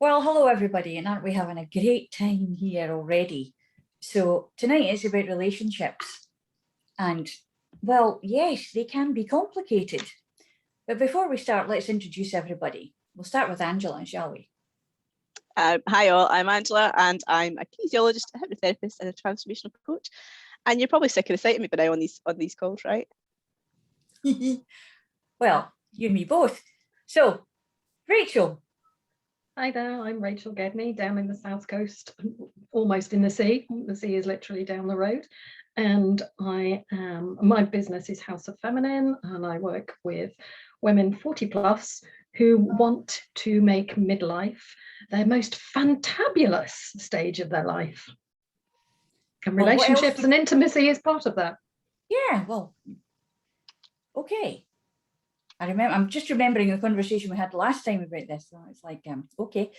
Well, hello everybody, and aren't we having a great time here already? So tonight is about relationships, and well, yes, they can be complicated. But before we start, let's introduce everybody. We'll start with Angela, shall we? Hi all, I'm Angela and I'm a kinesiologist, a hypnotherapist and a transformational coach. And you're probably sick of the sight of me by now on these calls, right? Well, you and me both. So, Rachel. Hi there, I'm Rachel Gedney, down in the south coast, almost in the sea. The sea is literally down the road. And my business is House of Feminine, and I work with women 40 plus who want to make midlife their most fantabulous stage of their life. And relationships and intimacy is part of that. Yeah, well, okay. I'm just remembering the conversation we had last time about this. So it's like, okay.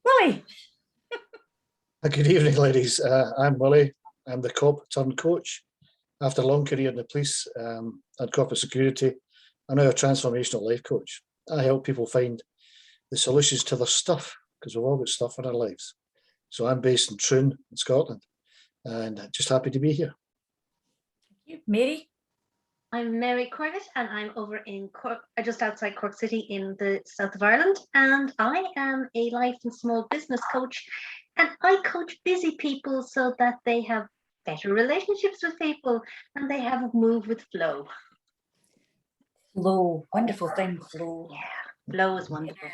Willie. Good evening, ladies. I'm Willie. I'm the cop turned coach. After a long career in the police and corporate security, I'm now a transformational life coach. I help people find the solutions to their stuff, because we've all got stuff in our lives. So I'm based in Troon in Scotland, and just happy to be here. Thank you. Mary? I'm Mary Corbett, and I'm over in Cork, just outside Cork City in the south of Ireland, and I am a life and small business coach, and I coach busy people so that they have better relationships with people and they have a move with flow. Flow, wonderful thing, flow. Yeah, flow is wonderful. Yeah.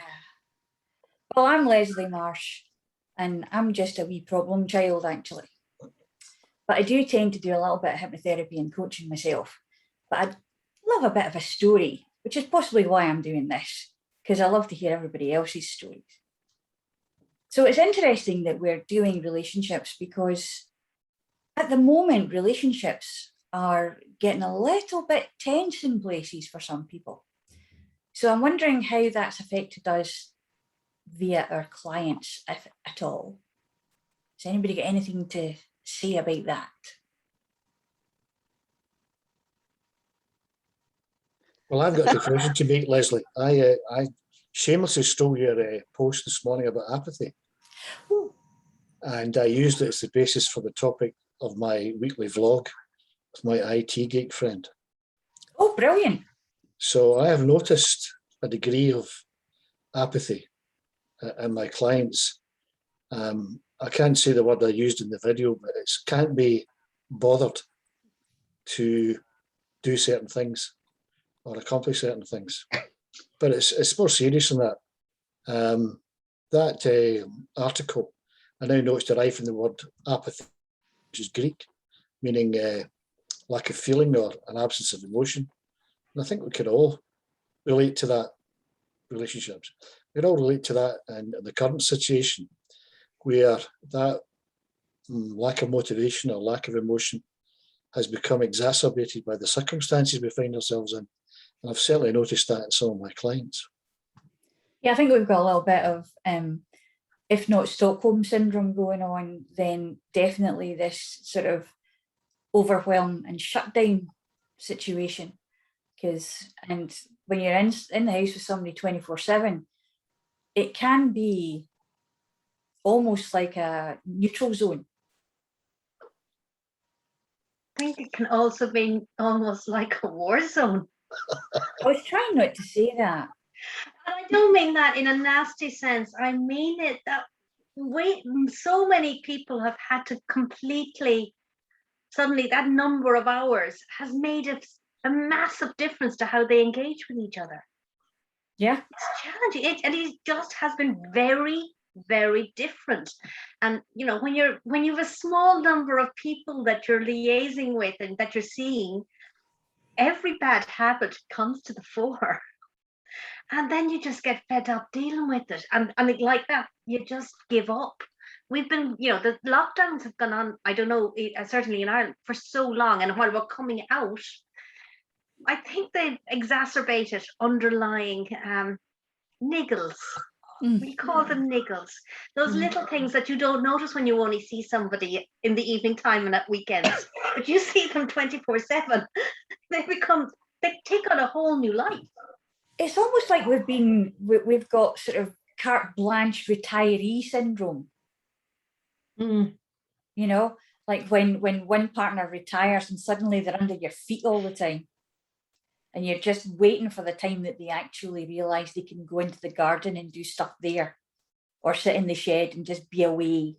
Well, I'm Leslie Marsh, and I'm just a wee problem child, actually. But I do tend to do a little bit of hypnotherapy and coaching myself. But I love a bit of a story, which is possibly why I'm doing this, because I love to hear everybody else's stories. So it's interesting that we're doing relationships, because at the moment, relationships are getting a little bit tense in places for some people. So I'm wondering how that's affected us via our clients, if at all. Has anybody got anything to say about that? Well, I've got a confession to make, Leslie. I shamelessly stole your post this morning about apathy. Ooh. And I used it as the basis for the topic of my weekly vlog with my IT geek friend. Oh, brilliant. So I have noticed a degree of apathy in my clients. I can't say the word I used in the video, but it can't be bothered to do certain things or accomplish certain things. But it's more serious than that. That article, I now know it's derived from the word apathy, which is Greek, meaning lack of feeling or an absence of emotion. And I think we could all relate to that relationships. We could all relate to that in the current situation, where that lack of motivation or lack of emotion has become exacerbated by the circumstances we find ourselves in. And I've certainly noticed that in some of my clients. Yeah, I think we've got a little bit of, if not Stockholm syndrome going on, then definitely this sort of overwhelm and shutdown situation. And when you're in the house with somebody 24/7, it can be almost like a neutral zone. I think it can also be almost like a war zone. I was trying not to say that. And I don't mean that in a nasty sense. I mean it that so many people have had to completely, suddenly that number of hours has made a massive difference to how they engage with each other. Yeah. It's challenging. It just has been very, very different. And you know, when you have a small number of people that you're liaising with and that you're seeing, every bad habit comes to the fore. And then you just get fed up dealing with it. And like that, you just give up. We've been, the lockdowns have gone on, I don't know, certainly in Ireland, for so long. And while we're coming out, I think they've exacerbated underlying niggles. We call them niggles. Those little things that you don't notice when you only see somebody in the evening time and at weekends. But you see them 24/7. They take on a whole new life. it's almost like we've got sort of carte blanche retiree syndrome. Mm. You know, like when one partner retires and suddenly they're under your feet all the time, and you're just waiting for the time that they actually realize they can go into the garden and do stuff there, or sit in the shed and just be away.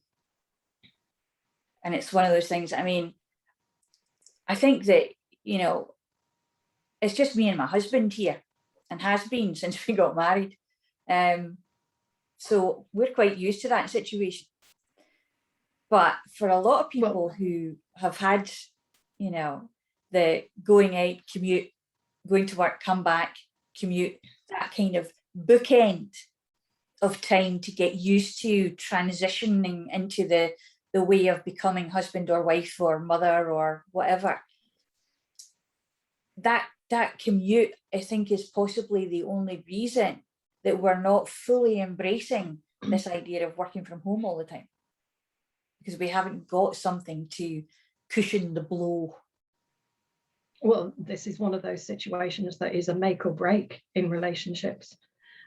And it's one of those things. I mean, I think that, you know, it's just me and my husband here, and has been since we got married. So we're quite used to that situation. But for a lot of people who have had, you know, the going out, commute, going to work, come back, commute, that kind of bookend of time to get used to transitioning into the way of becoming husband or wife or mother or whatever, that commute, I think, is possibly the only reason that we're not fully embracing this idea of working from home all the time, because we haven't got something to cushion the blow. Well, this is one of those situations that is a make or break in relationships.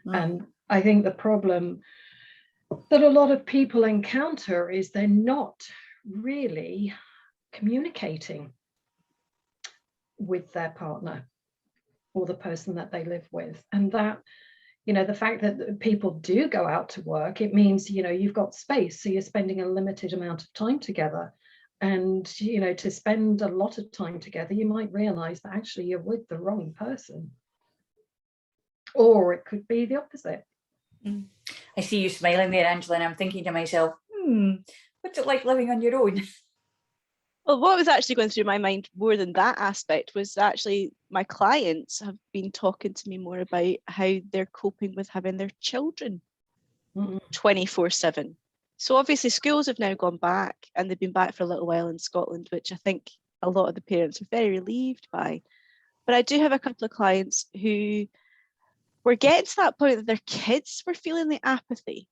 And I think the problem that a lot of people encounter is they're not really communicating with their partner or the person that they live with. And that, you know, the fact that people do go out to work, it means, you know, you've got space, so you're spending a limited amount of time together. And, you know, to spend a lot of time together, you might realize that actually you're with the wrong person. Or it could be the opposite. I see you smiling there, Angela, and I'm thinking to myself, what's it like living on your own? Well, what was actually going through my mind more than that aspect was actually my clients have been talking to me more about how they're coping with having their children 24/7. So obviously schools have now gone back, and they've been back for a little while in Scotland, which I think a lot of the parents are very relieved by. But I do have a couple of clients who were getting to that point that their kids were feeling the apathy.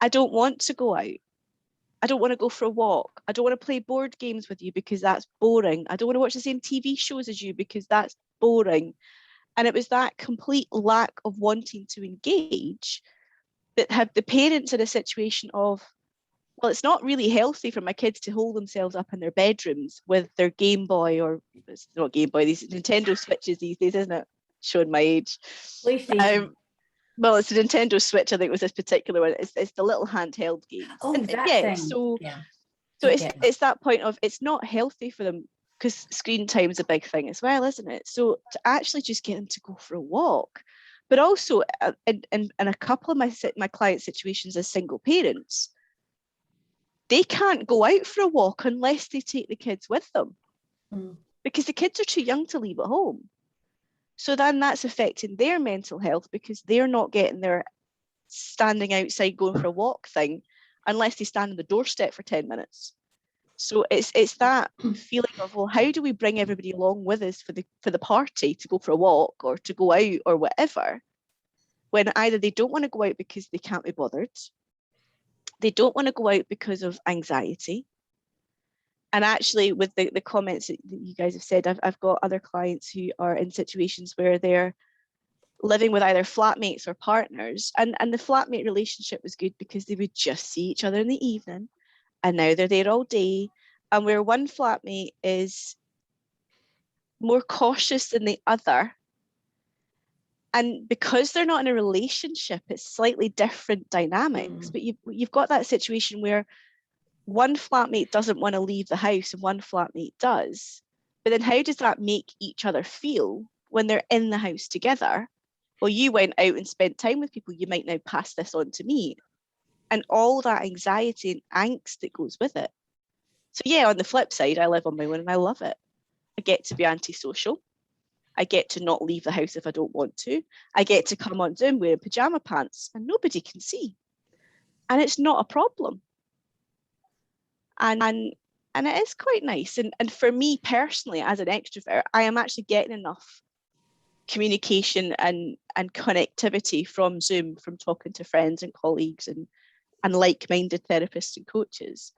I don't want to go out. I don't want to go for a walk. I don't want to play board games with you because that's boring. I don't want to watch the same TV shows as you because that's boring. And it was that complete lack of wanting to engage that had the parents in a situation of, well, it's not really healthy for my kids to hold themselves up in their bedrooms with their Game Boy, or it's not Game Boy, these Nintendo Switches these days, isn't it? Showing my age. PlayStation. Well, it's a Nintendo Switch, I think, was this particular one. It's the little handheld game. Oh, and that yeah, thing. So, yeah. so it's that point of it's not healthy for them, because screen time is a big thing as well, isn't it? So to actually just get them to go for a walk, but also in a couple of my client situations as single parents, they can't go out for a walk unless they take the kids with them, because the kids are too young to leave at home. So then that's affecting their mental health, because they're not getting their standing outside going for a walk thing unless they stand on the doorstep for 10 minutes. So it's that feeling of, well, how do we bring everybody along with us for the party to go for a walk or to go out or whatever, when either they don't want to go out because they can't be bothered, they don't want to go out because of anxiety. And actually, with the comments that you guys have said, I've got other clients who are in situations where they're living with either flatmates or partners, and the flatmate relationship was good because they would just see each other in the evening, and now they're there all day. And where one flatmate is more cautious than the other, and because they're not in a relationship, it's slightly different dynamics. But you've got that situation where one flatmate doesn't want to leave the house and one flatmate does. But then how does that make each other feel when they're in the house together? Well, you went out and spent time with people, you might now pass this on to me. And all that anxiety and angst that goes with it. So yeah, on the flip side, I live on my own and I love it. I get to be antisocial. I get to not leave the house if I don't want to. I get to come on Zoom wearing pajama pants and nobody can see. And it's not a problem. And it is quite nice. And for me personally, as an extrovert, I am actually getting enough communication and connectivity from Zoom, from talking to friends and colleagues and like-minded therapists and coaches.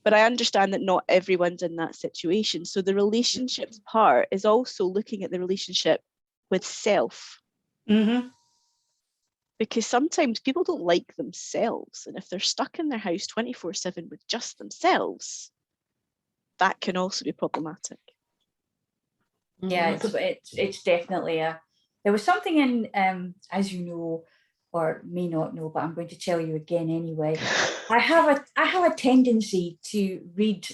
But I understand that not everyone's in that situation. So the relationships part is also looking at the relationship with self. Mm-hmm. Because sometimes people don't like themselves. And if they're stuck in their house 24/7 with just themselves, that can also be problematic. Yeah, it's definitely there was something in as you know, or may not know, but I'm going to tell you again anyway. I have a tendency to read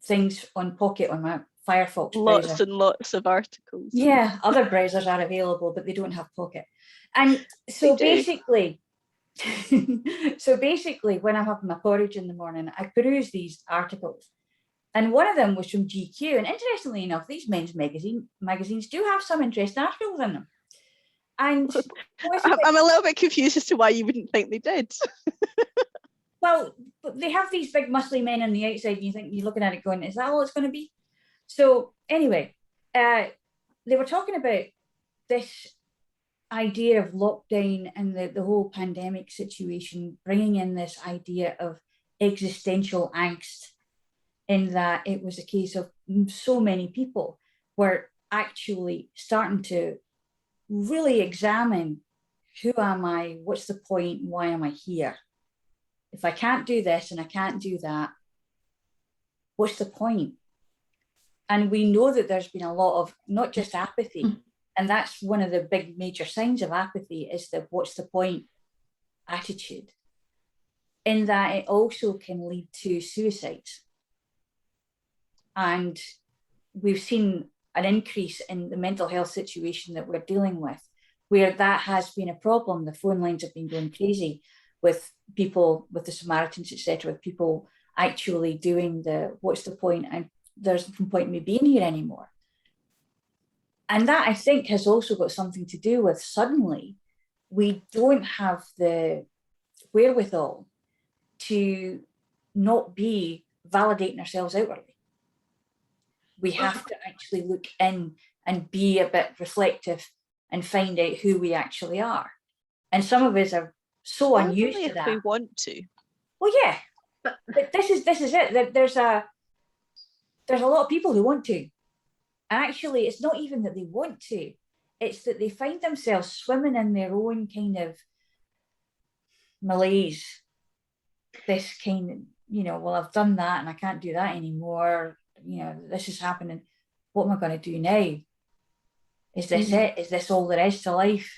things on Pocket on my Firefox browser. Lots and lots of articles. Yeah, other browsers are available, but they don't have Pocket. And so basically, when I'm having my porridge in the morning, I peruse these articles. And one of them was from GQ. And interestingly enough, these men's magazines do have some interesting articles in them. And I'm a little bit confused as to why you wouldn't think they did. Well, they have these big muscly men on the outside, and you think you're looking at it going, is that all it's going to be? So anyway, they were talking about this idea of lockdown and the whole pandemic situation, bringing in this idea of existential angst, in that it was a case of so many people were actually starting to really examine, who am I? What's the point? Why am I here? If I can't do this and I can't do that, what's the point? And we know that there's been a lot of not just apathy, and that's one of the big major signs of apathy, is the what's the point attitude, in that it also can lead to suicides. And we've seen an increase in the mental health situation that we're dealing with, where that has been a problem. The phone lines have been going crazy with people, with the Samaritans, etc., with people actually doing the what's the point, and there's no point in me being here anymore. And that, I think, has also got something to do with suddenly we don't have the wherewithal to not be validating ourselves outwardly. We have to actually look in and be a bit reflective and find out who we actually are. And some of us are so unused to that. If we want to. Well, yeah, but this is it. There's a lot of people who want to, and actually, it's not even that they want to; it's that they find themselves swimming in their own kind of malaise. This kind of, well, I've done that and I can't do that anymore. This is happening. What am I going to do now? Is this it? Is this all there is to life?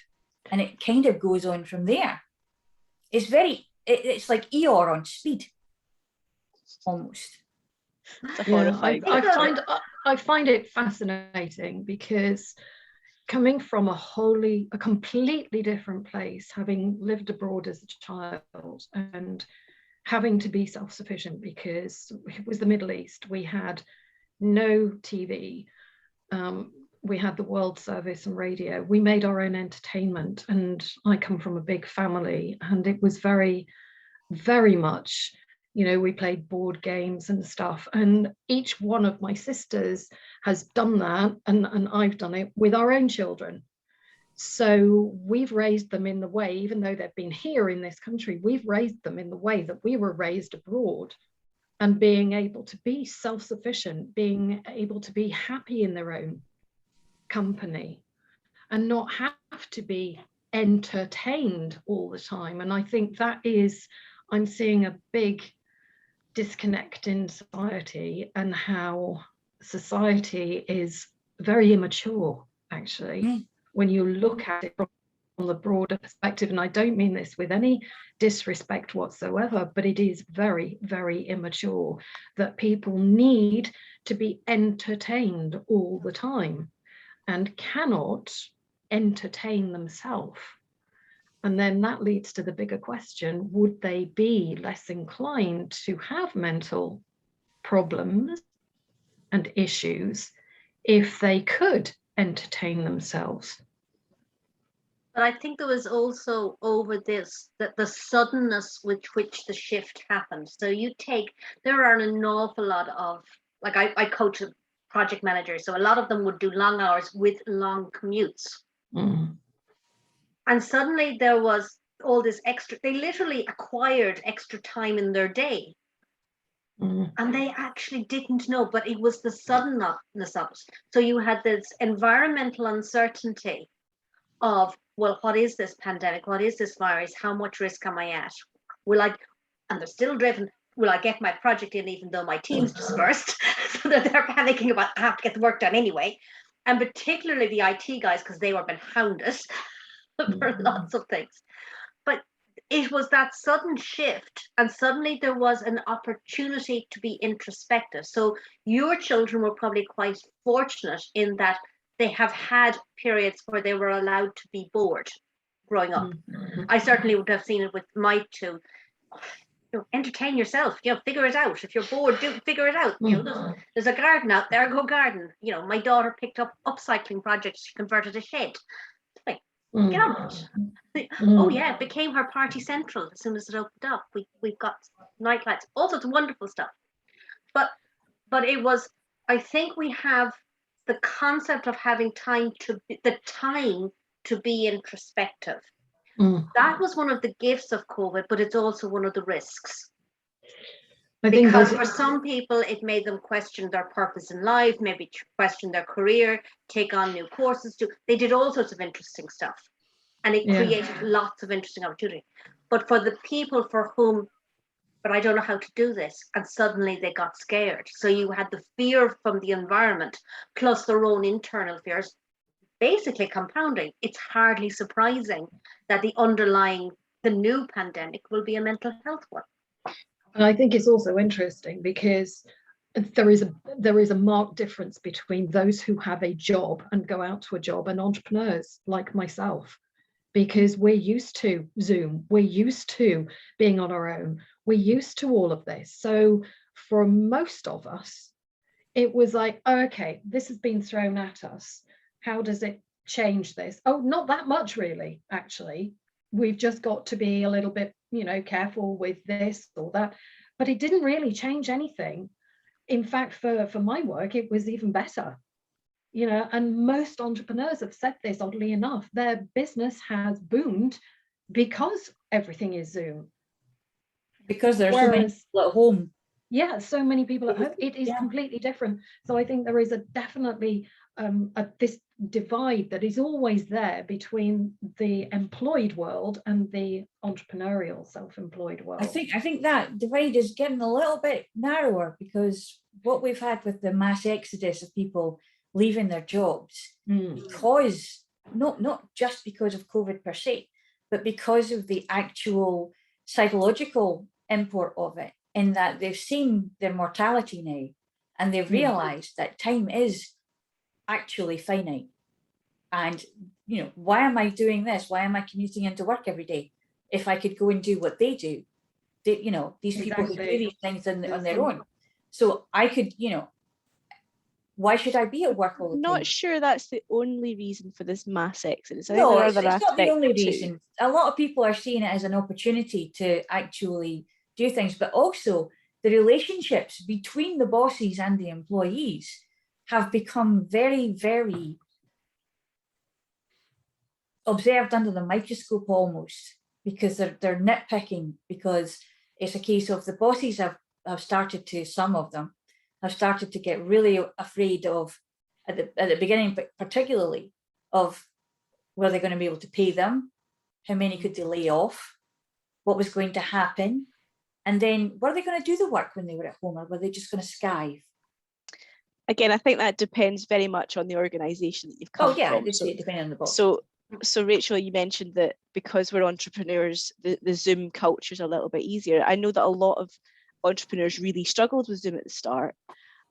And it kind of goes on from there. It's like Eeyore on speed, almost. Yeah, I find it fascinating, because coming from a completely different place, having lived abroad as a child and having to be self-sufficient, because it was the Middle East. We had no TV. We had the World Service and radio. We made our own entertainment, and I come from a big family, and it was very, very much, we played board games and stuff, and each one of my sisters has done that, and I've done it with our own children. So we've raised them in the way, even though they've been here in this country, we've raised them in the way that we were raised abroad, and being able to be self-sufficient, being able to be happy in their own company and not have to be entertained all the time. And I think I'm seeing a big disconnect in society, and how society is very immature, actually, when you look at it from the broader perspective. And I don't mean this with any disrespect whatsoever, but it is very, very immature that people need to be entertained all the time and cannot entertain themselves. And then that leads to the bigger question: would they be less inclined to have mental problems and issues if they could entertain themselves? But I think it was also over that the suddenness with which the shift happened. So there are an awful lot of, like I coach a project managers, so a lot of them would do long hours with long commutes. And suddenly there was all this extra, they literally acquired extra time in their day. And they actually didn't know, but it was the suddenness of it. So you had this environmental uncertainty of well, what is this pandemic? What is this virus? How much risk am I at? Will I, and they're still driven, will I get my project in even though my team's dispersed? So that they're panicking about, I have to get the work done anyway. And particularly the IT guys, because they were being hounded for lots of things. But it was that sudden shift, and suddenly there was an opportunity to be introspective. So your children were probably quite fortunate in that they have had periods where they were allowed to be bored growing up. I certainly would have seen it with my two. You know, entertain yourself, you know, figure it out. If you're bored, figure it out. You know, there's a garden out there, go garden. You know, my daughter picked up upcycling projects, she converted a shed. Like, get on it. Oh yeah, it became her party central as soon as it opened up. We've got night lights, all sorts of wonderful stuff. But it was, I think we have the concept of having time to be introspective. That was one of the gifts of COVID, but it's also one of the risks. Because for some people, it made them question their purpose in life, maybe question their career, take on new courses. They did all sorts of interesting stuff. And it created lots of interesting opportunity. But for the people for whom, but I don't know how to do this, and suddenly they got scared. So you had the fear from the environment, plus their own internal fears, basically compounding. It's hardly surprising that the new pandemic will be a mental health one. And I think it's also interesting because there is a marked difference between those who have a job and go out to a job and entrepreneurs like myself, because we're used to Zoom, we're used to being on our own, we're used to all of this. So for most of us, it was like, oh, okay, this has been thrown at us. How does it change this? Oh, not that much really, actually. We've just got to be a little bit, careful with this or that. But it didn't really change anything. In fact, for my work, it was even better. And most entrepreneurs have said this, oddly enough, their business has boomed because everything is Zoom. Because there's so many people at home. Yeah, so many people at home. It is completely different. So I think there is definitely this divide that is always there between the employed world and the entrepreneurial, self-employed world. I think that divide is getting a little bit narrower, because what we've had with the mass exodus of people leaving their jobs, because not just because of COVID per se, but because of the actual psychological import of it, in that they've seen their mortality now, and they've realized that time is actually finite. And why am I doing this? Why am I commuting into work every day if I could go and do what they do? These people who do these things on their own. So I could, why should I be at work all the time? Not sure that's the only reason for this mass exodus. No, it's not the only reason. A lot of people are seeing it as an opportunity to actually do things, but also the relationships between the bosses and the employees have become very, very observed under the microscope almost, because they're nitpicking, because it's a case of the bosses have started to, some of them have started to get really afraid of, at the beginning particularly, of were they going to be able to pay them, how many could they lay off, what was going to happen, and then were they going to do the work when they were at home, or were they just going to skive? Again, I think that depends very much on the organisation that you've come from. It depends on the boss. So Rachel, you mentioned that because we're entrepreneurs, the Zoom culture is a little bit easier. I know that a lot of entrepreneurs really struggled with Zoom at the start.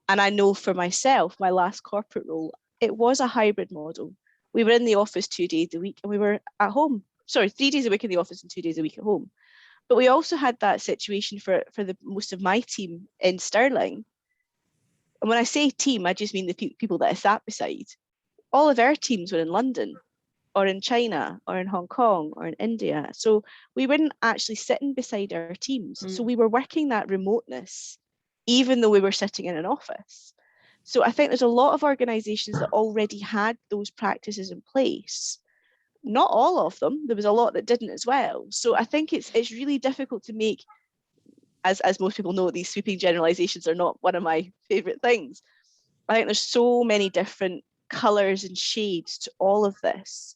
And I know for myself, my last corporate role, it was a hybrid model. We were in the office 2 days a week and we were at home. 3 days a week in the office and 2 days a week at home. But we also had that situation for the most of my team in Stirling. And when I say team, I just mean the people that I sat beside. All of our teams were in London, or in China, or in Hong Kong, or in India. So we weren't actually sitting beside our teams. So we were working that remoteness, even though we were sitting in an office. So I think there's a lot of organizations that already had those practices in place. Not all of them, there was a lot that didn't as well. So I think it's really difficult to make, as most people know, these sweeping generalizations are not one of my favorite things. I think there's so many different colors and shades to all of this.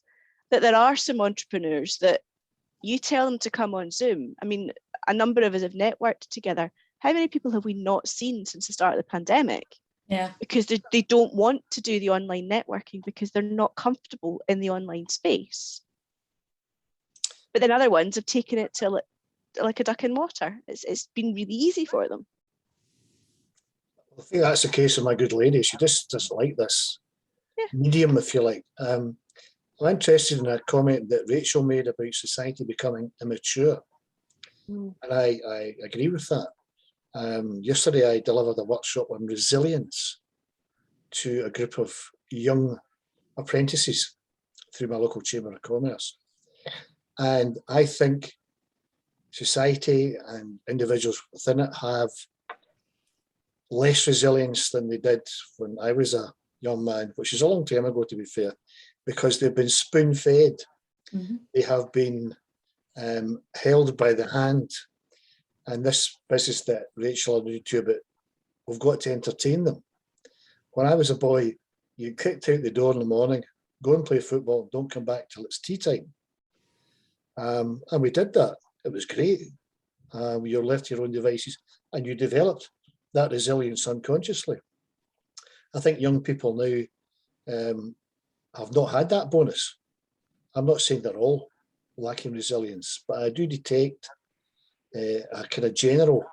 that there are some entrepreneurs that you tell them to come on Zoom. I mean, a number of us have networked together. How many people have we not seen since the start of the pandemic? Yeah. Because they don't want to do the online networking because they're not comfortable in the online space. But then other ones have taken it to like a duck in water. It's been really easy for them. I think that's the case with my good lady. She just doesn't like this medium, if you like. I'm interested in a comment that Rachel made about society becoming immature. And I agree with that. Yesterday, I delivered a workshop on resilience to a group of young apprentices through my local Chamber of Commerce. And I think society and individuals within it have less resilience than they did when I was a young man, which is a long time ago, to be fair, because they've been spoon-fed. Mm-hmm. They have been held by the hand. And this business that Rachel alluded to about, we've got to entertain them. When I was a boy, you kicked out the door in the morning, go and play football, don't come back till it's tea time. And we did that. It was great. You're left to your own devices and you developed that resilience unconsciously. I think young people now have not had that bonus. I'm not saying they're all lacking resilience, but I do detect a kind of general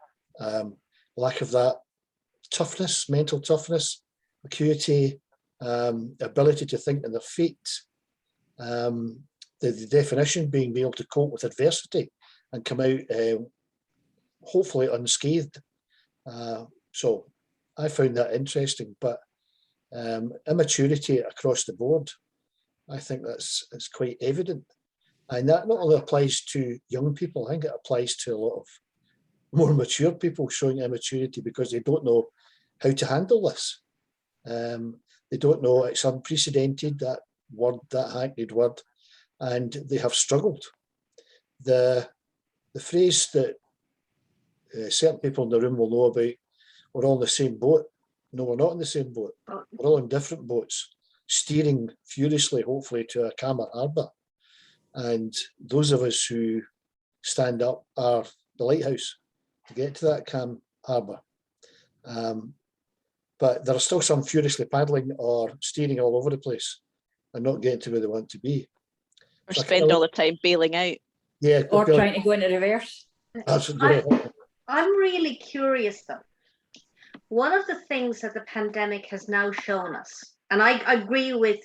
lack of that toughness, mental toughness, acuity, ability to think on their feet. The definition being able to cope with adversity and come out hopefully unscathed. So I found that interesting, but immaturity across the board, I think it's quite evident. And that not only applies to young people, I think it applies to a lot of more mature people showing immaturity because they don't know how to handle this. They don't know it's unprecedented, that word, that hackneyed word, and they have struggled. The phrase that certain people in the room will know about, we're all in the same boat. No, we're not in the same boat. We're all in different boats, steering furiously, hopefully, to a calmer harbour. And those of us who stand up are the lighthouse to get to that calm harbour. But there are still some furiously paddling or steering all over the place and not getting to where they want to be. Or So spend all the time bailing out. Yeah. Or trying to go into reverse. I'm really curious though. One of the things that the pandemic has now shown us, and I agree with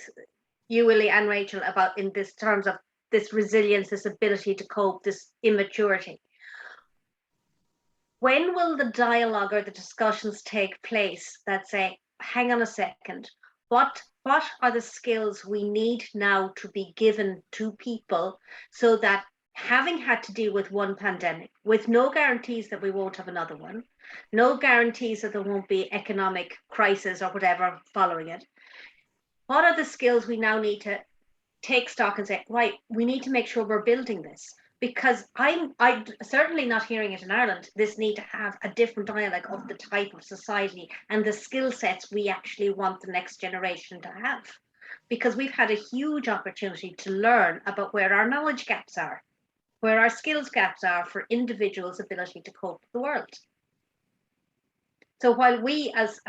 you, Willie and Rachel, about in this terms of this resilience, this ability to cope, this immaturity. When will the dialogue or the discussions take place that say, hang on a second, what are the skills we need now to be given to people so that having had to deal with one pandemic, with no guarantees that we won't have another one, no guarantees that there won't be economic crisis or whatever following it, what are the skills we now need to take stock and say, right, we need to make sure we're building this? Because I'm certainly not hearing it in Ireland, this need to have a different dialogue of the type of society and the skill sets we actually want the next generation to have. Because we've had a huge opportunity to learn about where our knowledge gaps are, where our skills gaps are for individuals' ability to cope with the world. So while we as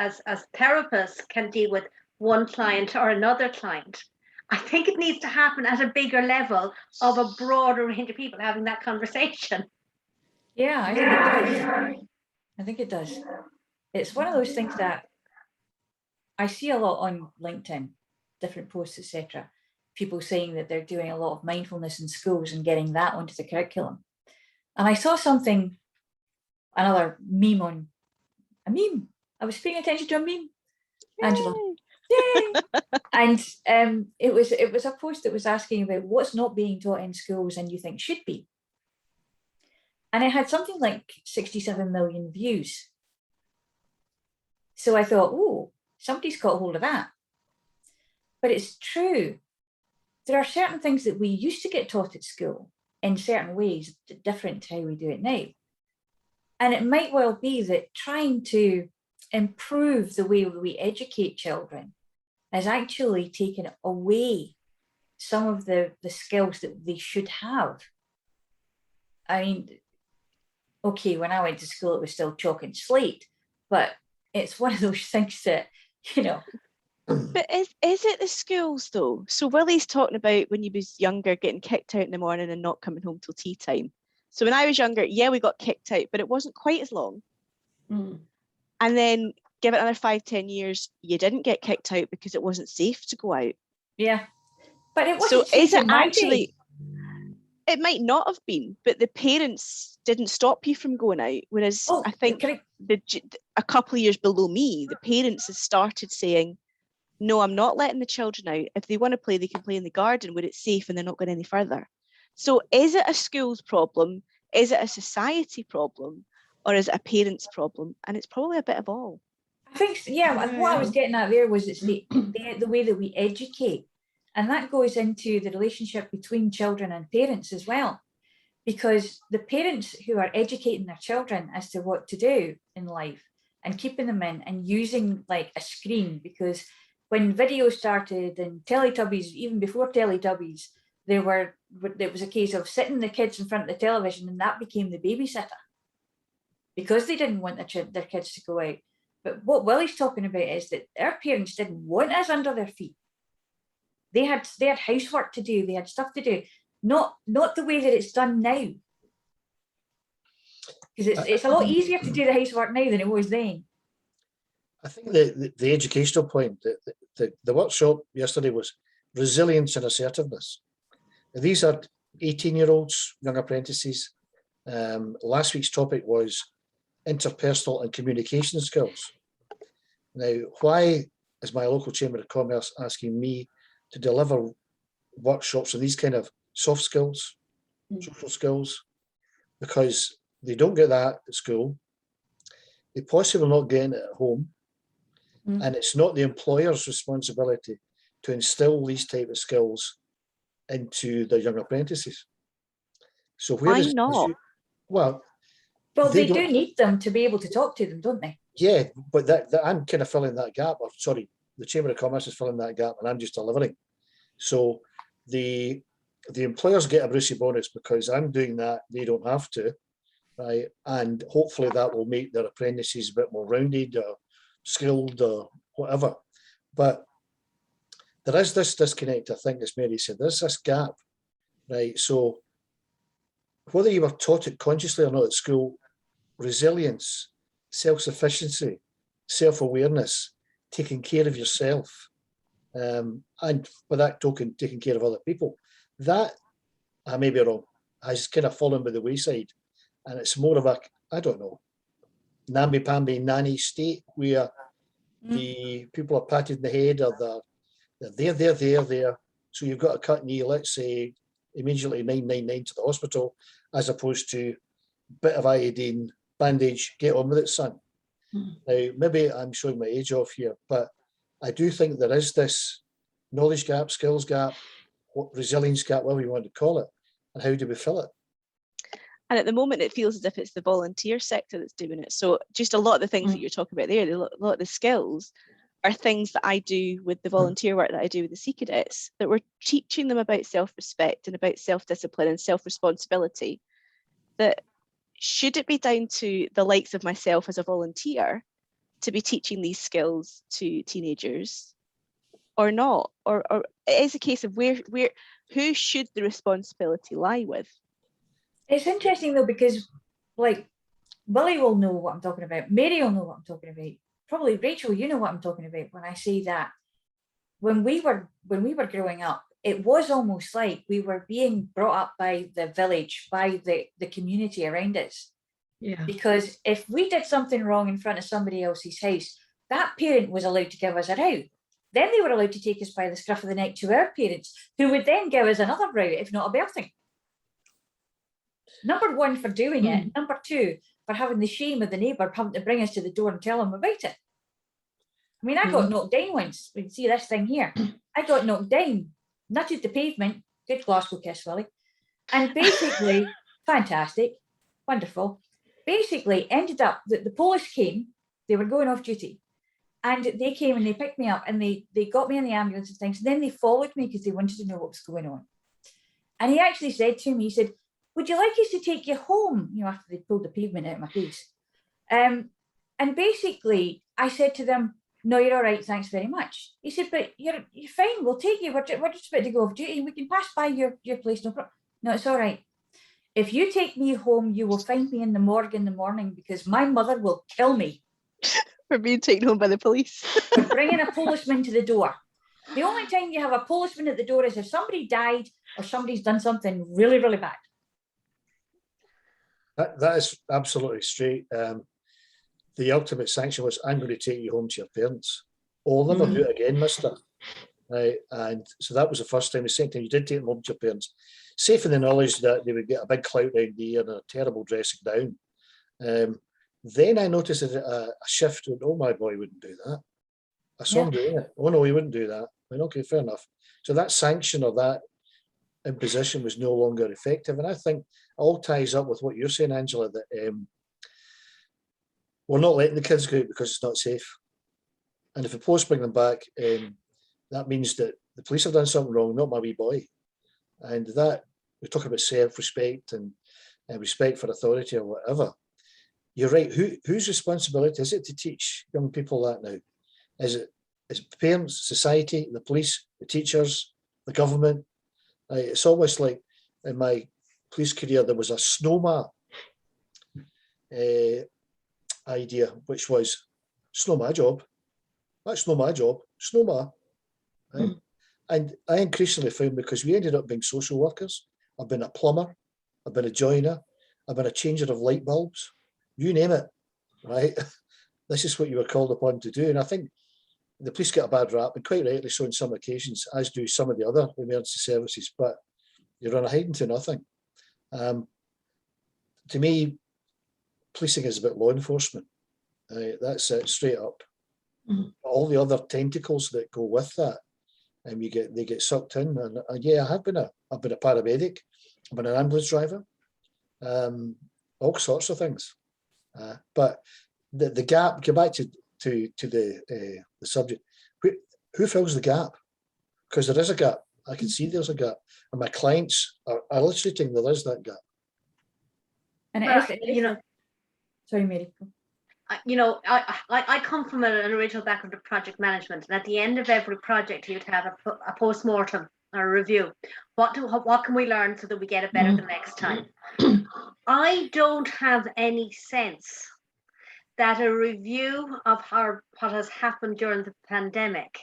therapists can deal with one client or another client, I think it needs to happen at a bigger level of a broader range of people having that conversation. Yeah, I think it does. I think it does. It's one of those things that I see a lot on LinkedIn, different posts, etc. People saying that they're doing a lot of mindfulness in schools and getting that onto the curriculum. And I saw something, another meme on a meme. I was paying attention to a meme. Yay. Angela. Yay! And it was a post that was asking about what's not being taught in schools and you think should be. And it had something like 67 million views. So I thought, oh, somebody's got hold of that. But it's true. There are certain things that we used to get taught at school in certain ways, different to how we do it now. And it might well be that trying to improve the way we educate children has actually taken away some of the skills that they should have. I mean, okay, when I went to school, it was still chalk and slate, but it's one of those things that, you know. But is it the schools though? So Willie's talking about when he was younger, getting kicked out in the morning and not coming home till tea time. So when I was younger, yeah, we got kicked out, but it wasn't quite as long. Mm. And then give it another 5-10 years, you didn't get kicked out because it wasn't safe to go out. Yeah, but it So wasn't safe is it in my actually, day. it might not have been, but the parents didn't stop you from going out. Whereas Oh, I think correct. a couple of years below me, the parents have started saying, no, I'm not letting the children out. If they want to play, they can play in the garden where it's safe and they're not going any further. So is it a schools problem? Is it a society problem? Or is it a parents problem? And it's probably a bit of all. I think, yeah, what I was getting at there was it's the way that we educate. And that goes into the relationship between children and parents as well. Because the parents who are educating their children as to what to do in life and keeping them in and using like a screen, because when video started and Teletubbies, even before Teletubbies, it was a case of sitting the kids in front of the television, and that became the babysitter because they didn't want their kids to go out. But what Willie's talking about is that our parents didn't want us under their feet. They had housework to do. They had stuff to do. Not the way that it's done now. Because it's a lot easier to do the housework now than it was then. I think the educational point, the workshop yesterday was resilience and assertiveness. These are 18-year-olds, young apprentices. Last week's topic was interpersonal and communication skills. Now, why is my local Chamber of Commerce asking me to deliver workshops on these kind of soft skills, social skills? Because they don't get that at school. They possibly not get it at home. And it's not the employer's responsibility to instill these type of skills into their young apprentices. So why not? Well, they do need them to be able to talk to them, don't they? Yeah, but that I'm kind of filling that gap. Or sorry, the Chamber of Commerce is filling that gap, and I'm just delivering. So the employers get a Brucey bonus because I'm doing that. They don't have to, right? And hopefully that will make their apprentices a bit more rounded or skilled or whatever. But there is this disconnect, I think, as Mary said. There's this gap, right? So whether you were taught it consciously or not at school, resilience, self-sufficiency, self-awareness, taking care of yourself, and by that token, taking care of other people, that, I may be wrong, has kind of fallen by the wayside. And it's more of a, I don't know, namby-pamby nanny state where the people are patted in the head or they're there. So you've got a cut knee, let's say, immediately 999 to the hospital, as opposed to bit of iodine, bandage, get on with it, son. Now, maybe I'm showing my age off here, but I do think there is this knowledge gap, skills gap, resilience gap, whatever you want to call it, and how do we fill it? And at the moment, it feels as if it's the volunteer sector that's doing it. So just a lot of the things that you're talking about there, a lot of the skills are things that I do with the volunteer work that I do with the Sea Cadets, that we're teaching them about self-respect and about self-discipline and self-responsibility. That should it be down to the likes of myself as a volunteer to be teaching these skills to teenagers or not? Or it is a case of who should the responsibility lie with? It's interesting though, because like Willie will know what I'm talking about. Mary will know what I'm talking about. Probably Rachel, you know what I'm talking about when I say that. When we were growing up, it was almost like we were being brought up by the village, by the community around us. Yeah. Because if we did something wrong in front of somebody else's house, that parent was allowed to give us a row. Then they were allowed to take us by the scruff of the neck to our parents, who would then give us another row, if not a belting. Number one, for doing it. Number two, for having the shame of the neighbour having to bring us to the door and tell them about it. I mean, I got knocked down once. We can see this thing here. I got knocked down, nutted the pavement. Good Glasgow kiss, Willie. And basically, fantastic, wonderful. Basically, ended up that the police came. They were going off duty. And they came and they picked me up and they got me in the ambulance and things. And then they followed me because they wanted to know what was going on. And he actually said to me, he said, would you like us to take you home? You know, after they pulled the pavement out of my face. And basically I said to them, no, you're all right, thanks very much. He said, but you're fine, we'll take you. We're just about to go off duty. We can pass by your place, no problem. No, it's all right. If you take me home, you will find me in the morgue in the morning because my mother will kill me. For being taken home by the police. For bringing a policeman to the door. The only time you have a policeman at the door is if somebody died or somebody's done something really, really bad. That is absolutely straight. The ultimate sanction was, I'm going to take you home to your parents. Oh, I'll never do it again, mister. Right. And so that was the first time. The second time you did take them home to your parents, safe in the knowledge that they would get a big clout down there and a terrible dressing down. Then I noticed a shift when, oh, my boy wouldn't do that. I saw him doing it. Oh, no, he wouldn't do that. I went, okay, fair enough. So that sanction or that imposition was no longer effective. And I think it all ties up with what you're saying, Angela, that we're not letting the kids go out because it's not safe. And if the post bring them back, that means that the police have done something wrong, not my wee boy. And that, we talk about self-respect and respect for authority or whatever. You're right. Whose responsibility is it to teach young people that now? Is it parents, society, the police, the teachers, the government? It's almost like in my police career, there was a snowma idea, which was, it's not my job. That's not my job. Snowma. Right? And I increasingly found, because we ended up being social workers, I've been a plumber, I've been a joiner, I've been a changer of light bulbs. You name it, right? This is what you were called upon to do. And I think the police get a bad rap, and quite rightly so on some occasions, as do some of the other emergency services, but you're on a hiding to nothing. To me, policing is about law enforcement. That's it, straight up. All the other tentacles that go with that, and they get sucked in. And yeah, I've been a paramedic, I've been an ambulance driver, all sorts of things. But the gap, go back to the subject, who fills the gap? Because there is a gap. I can see there's a gap, and my clients are illustrating there is that gap. And sorry, Mary. I come from an original background of project management, and at the end of every project, you'd have a post-mortem or a review. What can we learn so that we get it better the next time? I don't have any sense that a review of what has happened during the pandemic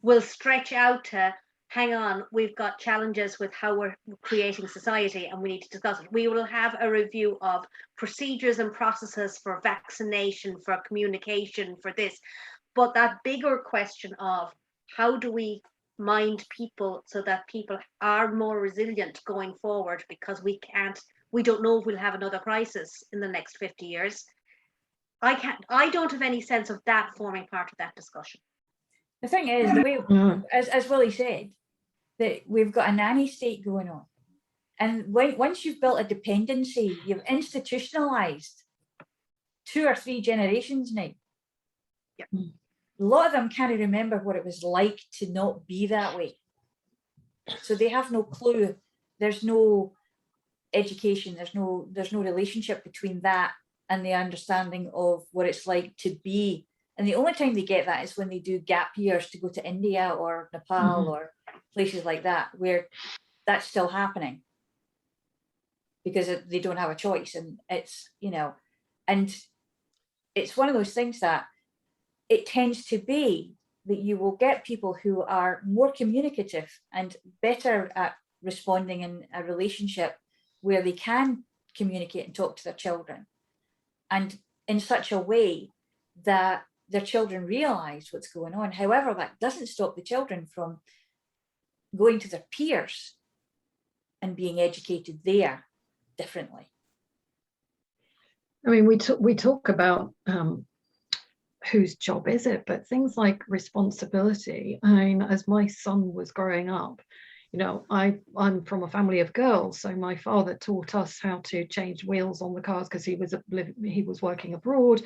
will stretch out to, hang on, we've got challenges with how we're creating society and we need to discuss it. We will have a review of procedures and processes for vaccination, for communication, for this. But that bigger question of how do we mind people so that people are more resilient going forward, because we don't know if we'll have another crisis in the next 50 years. I don't have any sense of that forming part of that discussion. The thing is, the way, as Willie said, that we've got a nanny state going on. And once you've built a dependency, you've institutionalized 2 or 3 generations now. Yep. A lot of them can't remember what it was like to not be that way. So they have no clue. There's no education. There's no relationship between that and the understanding of what it's like to be. And the only time they get that is when they do gap years to go to India or Nepal or places like that, where that's still happening because they don't have a choice. And it's, and it's one of those things that it tends to be that you will get people who are more communicative and better at responding in a relationship where they can communicate and talk to their children, and in such a way that their children realize what's going on. However, that doesn't stop the children from going to their peers and being educated there differently. I mean, we talk about whose job is it, but things like responsibility. I mean, as my son was growing up, I'm from a family of girls, so my father taught us how to change wheels on the cars because he was working abroad,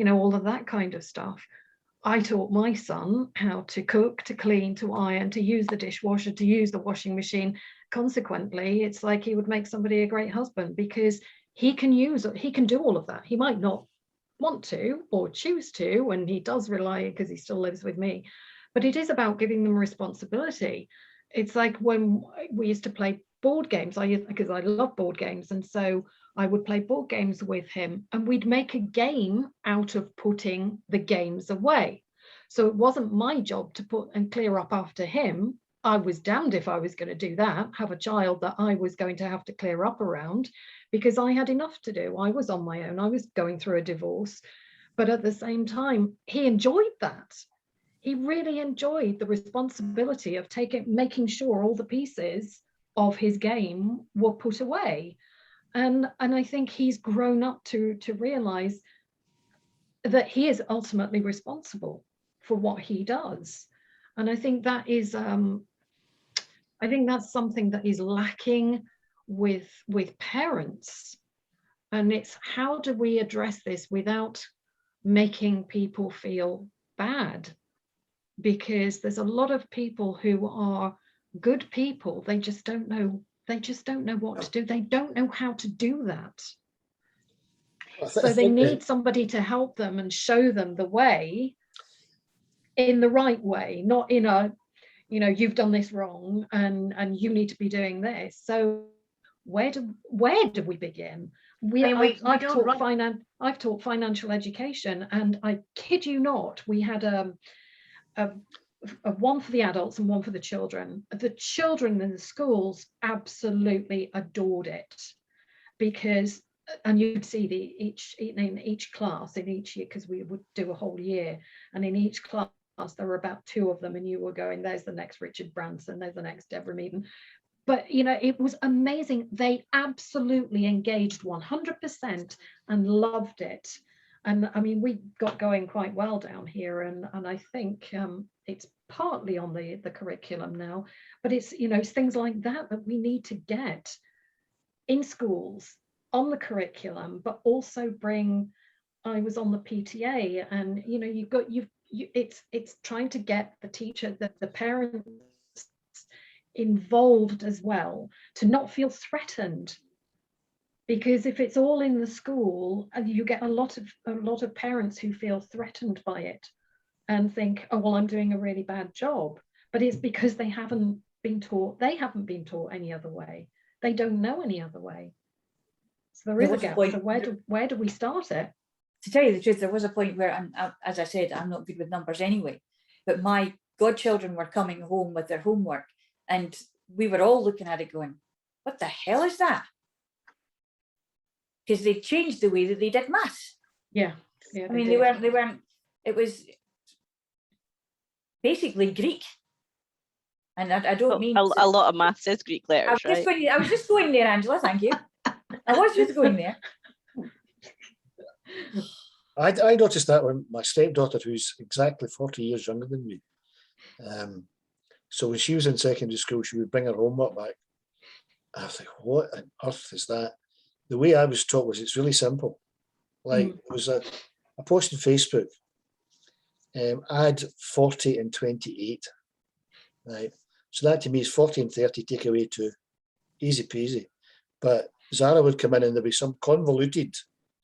all of that kind of stuff. I taught my son how to cook, to clean, to iron, to use the dishwasher, to use the washing machine. Consequently, it's like he would make somebody a great husband, because he can do all of that. He might not want to or choose to, and he does rely, because he still lives with me, but it is about giving them responsibility. It's like when we used to play board games, because I love board games, and so I would play board games with him, and we'd make a game out of putting the games away. So it wasn't my job to put and clear up after him. I was damned if I was going to do that, have a child that I was going to have to clear up around, because I had enough to do. I was on my own. I was going through a divorce. But at the same time, he enjoyed that. He really enjoyed the responsibility of making sure all the pieces of his game were put away. And I think he's grown up to realize that he is ultimately responsible for what he does. And I think that is, I think that's something that is lacking with parents. And it's, how do we address this without making people feel bad? Because there's a lot of people who are good people. They just don't know what to do. They don't know how to do that. So they need somebody to help them and show them the way, in the right way, not in a, you've done this wrong and you need to be doing this. So where do we begin? I've taught financial education, and I kid you not, we had a one for the adults and one for the children. The children in the schools absolutely adored it, because, and you'd see in each class, in each year, because we would do a whole year, and in each class there were about 2 of them, and you were going, there's the next Richard Branson, there's the next Deborah Meaden. But it was amazing. They absolutely engaged 100% and loved it. And I mean, we got going quite well down here, and I think it's partly on the curriculum now, but it's, it's things like that we need to get in schools on the curriculum, but also bring. I was on the PTA, and it's trying to get the teacher, the parents involved as well, to not feel threatened. Because if it's all in the school, you get a lot of parents who feel threatened by it and think, oh, well, I'm doing a really bad job. But it's because they haven't been taught any other way. They don't know any other way. So there is a gap. So where do we start it? To tell you the truth, there was a point where, as I said, I'm not good with numbers anyway, but my godchildren were coming home with their homework, and we were all looking at it going, what the hell is that? Because they changed the way that they did maths. Yeah. I mean, they weren't, it was basically Greek. And I don't mean... A lot of maths is Greek letters, right? I was just going there, Angela, thank you. I was just going there. I noticed that when my stepdaughter, who's exactly 40 years younger than me, so when she was in secondary school, she would bring her homework back. I was like, what on earth is that? The way I was taught was, it's really simple. Like, it was a post on Facebook, add 40 and 28, right? So that to me is 40 and 30, take away 2, easy peasy. But Zara would come in and there'd be some convoluted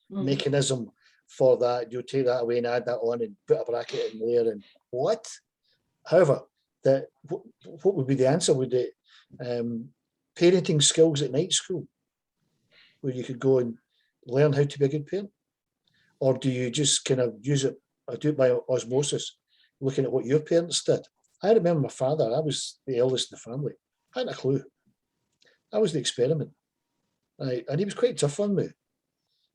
mechanism for that. You take that away and add that on and put a bracket in there, and what? However, what would be the answer? Would it parenting skills at night school, where you could go and learn how to be a good parent? Or do you just kind of use it, or do it by osmosis, looking at what your parents did? I remember my father, I was the eldest in the family. I had a clue. I was the experiment. And he was quite tough on me,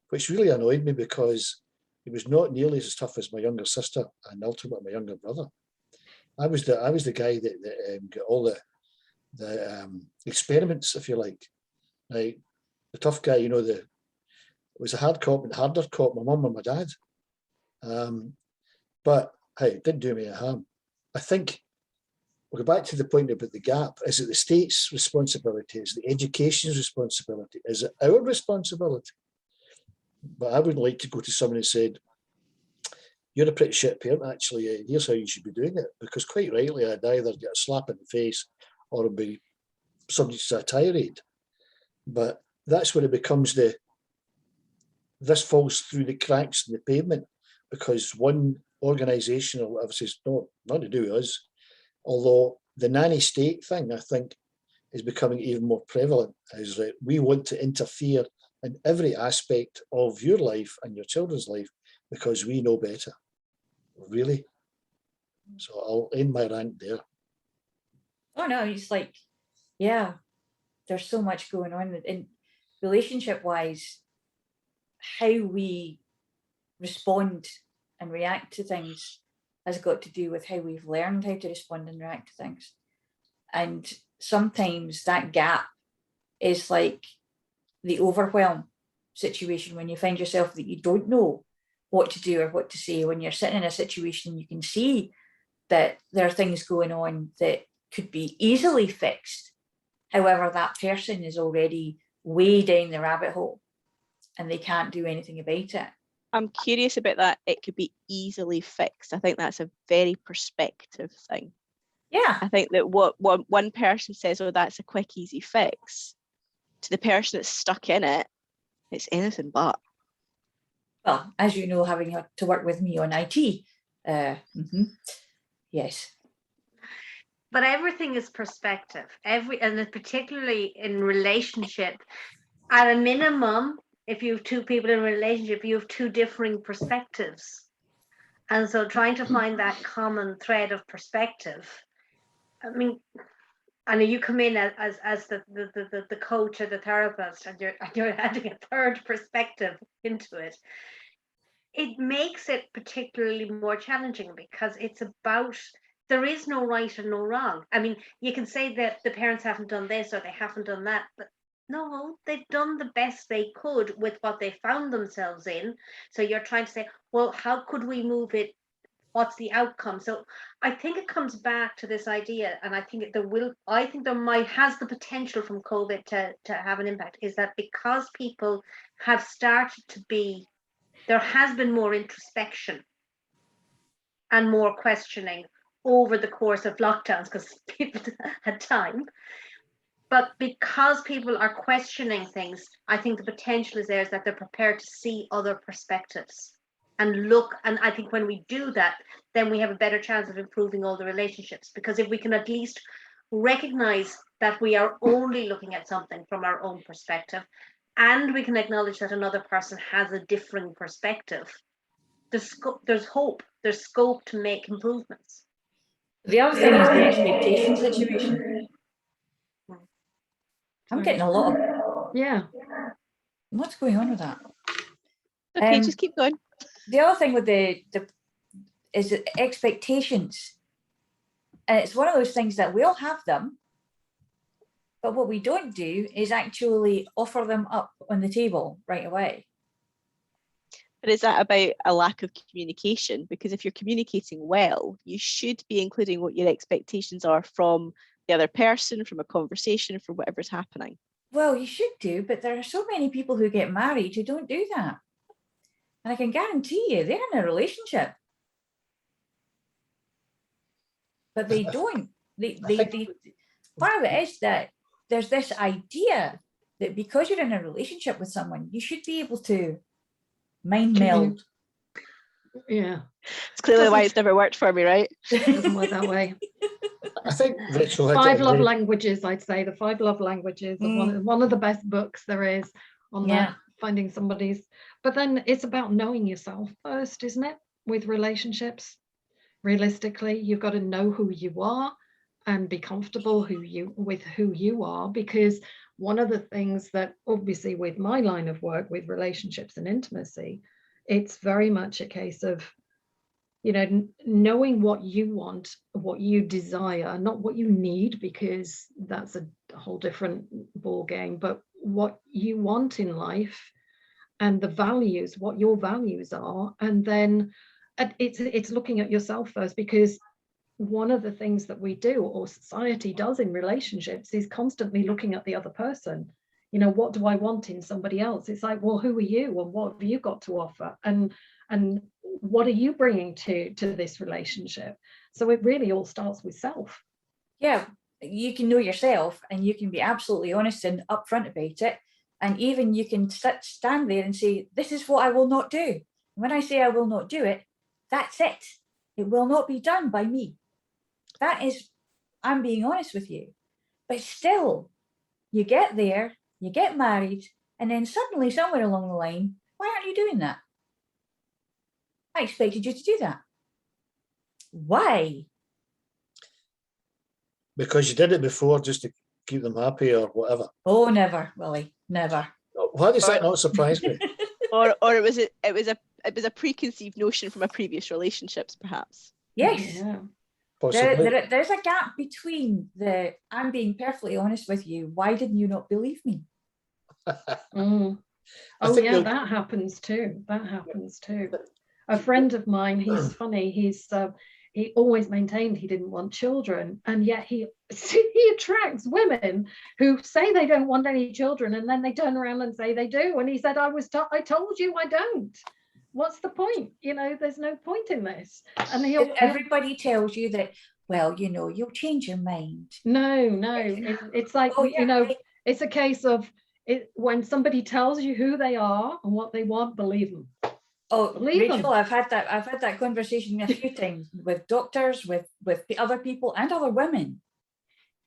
which really annoyed me, because he was not nearly as tough as my younger sister and ultimately my younger brother. I was the guy that got all the experiments, if you like. Like, the tough guy, it was a hard cop and harder cop, my mum and my dad. But hey, it didn't do me a harm. I think we'll go back to the point about the gap. Is it the state's responsibility? Is it the education's responsibility? Is it our responsibility? But I wouldn't like to go to someone and said, you're a pretty shit parent, actually. Here's how you should be doing it. Because quite rightly, I'd either get a slap in the face or be subject to a tirade. But that's where it becomes this falls through the cracks in the pavement, because one organisation, or whatever, says, no, nothing to do with us. Although the nanny state thing, I think, is becoming even more prevalent, is that we want to interfere in every aspect of your life and your children's life because we know better. Really? So I'll end my rant there. Oh no, it's like, yeah, there's so much going on in relationship wise. How we respond and react to things has got to do with how we've learned how to respond and react to things. And sometimes that gap is like the overwhelm situation, when you find yourself that you don't know what to do or what to say, when you're sitting in a situation you can see that there are things going on that could be easily fixed. However, that person is already way down the rabbit hole and they can't do anything about it. I'm curious about that. It could be easily fixed. I think that's a very perspective thing. Yeah. I think that what one person says, oh, that's a quick, easy fix, to the person that's stuck in it, it's anything but. Well, as you know, having had to work with me on IT, yes. But everything is perspective. And particularly in relationship, at a minimum, if you have two people in a relationship, you have two differing perspectives. And so trying to find that common thread of perspective. I mean, and you come in as the coach or the therapist, and you're adding a third perspective into it. It makes it particularly more challenging because it's about, there is no right or no wrong. I mean, you can say that the parents haven't done this or they haven't done that, but no, they've done the best they could with what they found themselves in. So you're trying to say, well, how could we move it? What's the outcome? So I think it comes back to this idea, and I think there has the potential from COVID to have an impact, is that because people have started to be, there has been more introspection and more questioning over the course of lockdowns because people had time. But because people are questioning things, I think the potential is there is that they're prepared to see other perspectives and look. And I think when we do that, then we have a better chance of improving all the relationships. Because if we can at least recognize that we are only looking at something from our own perspective, and we can acknowledge that another person has a different perspective, there's hope, there's scope to make improvements. The other thing is the expectation situation. I'm getting a lot of, Yeah. what's going on with that? Okay, just keep going. The other thing with the is expectations. And it's one of those things that we all have them, but what we don't do is actually offer them up on the table right away. But is that about a lack of communication? Because if you're communicating well, you should be including what your expectations are from the other person, from a conversation, from whatever's happening. Well, you should do, but there are so many people who get married who don't do that. And I can guarantee you they're in a relationship. But they don't. Part of it is that there's this idea that because you're in a relationship with someone, you should be able to mind meld. Yeah. It's clearly why it's never worked for me, right? It doesn't work that way. I think Rachel had 5 love very- languages, I'd say. The 5 love languages are one of the best books there is on that, finding somebody's. But then it's about knowing yourself first, isn't it? With relationships. Realistically, you've got to know who you are and be comfortable with who you are, because one of the things that obviously with my line of work with relationships and intimacy, it's very much a case of, you know, knowing what you want, what you desire, not what you need, because that's a whole different ball game, but what you want in life and the values, what your values are. And then it's looking at yourself first, because one of the things that we do, or society does in relationships, is constantly looking at the other person. You know, what do I want in somebody else? It's like, well, who are you and what have you got to offer? And what are you bringing to this relationship? So it really all starts with self. Yeah, you can know yourself and you can be absolutely honest and upfront about it. And even you can stand there and say, this is what I will not do. When I say I will not do it, that's it. It will not be done by me. That is, I'm being honest with you. But still, you get there, you get married, and then suddenly somewhere along the line, why aren't you doing that? I expected you to do that. Why? Because you did it before just to keep them happy or whatever. Oh, never, Willie, never. Why does that not surprise me? Or it was a preconceived notion from a previous relationships, perhaps. Yes. Yeah. Possibly. There's a gap between the I'm being perfectly honest with you. Why didn't you not believe me? Mm. Oh yeah, that happens too. That happens too. A friend of mine, he's funny. He always maintained he didn't want children, and yet he attracts women who say they don't want any children, and then they turn around and say they do. And he said, I told you I don't. What's the point? You know, there's no point in this. And everybody tells you that, well, you know, you'll change your mind. No, it's like, oh, yeah, you know, it's a case of when somebody tells you who they are and what they want, believe them. Oh, believe Rachel, them. I've had that conversation a few times with doctors, with other people and other women.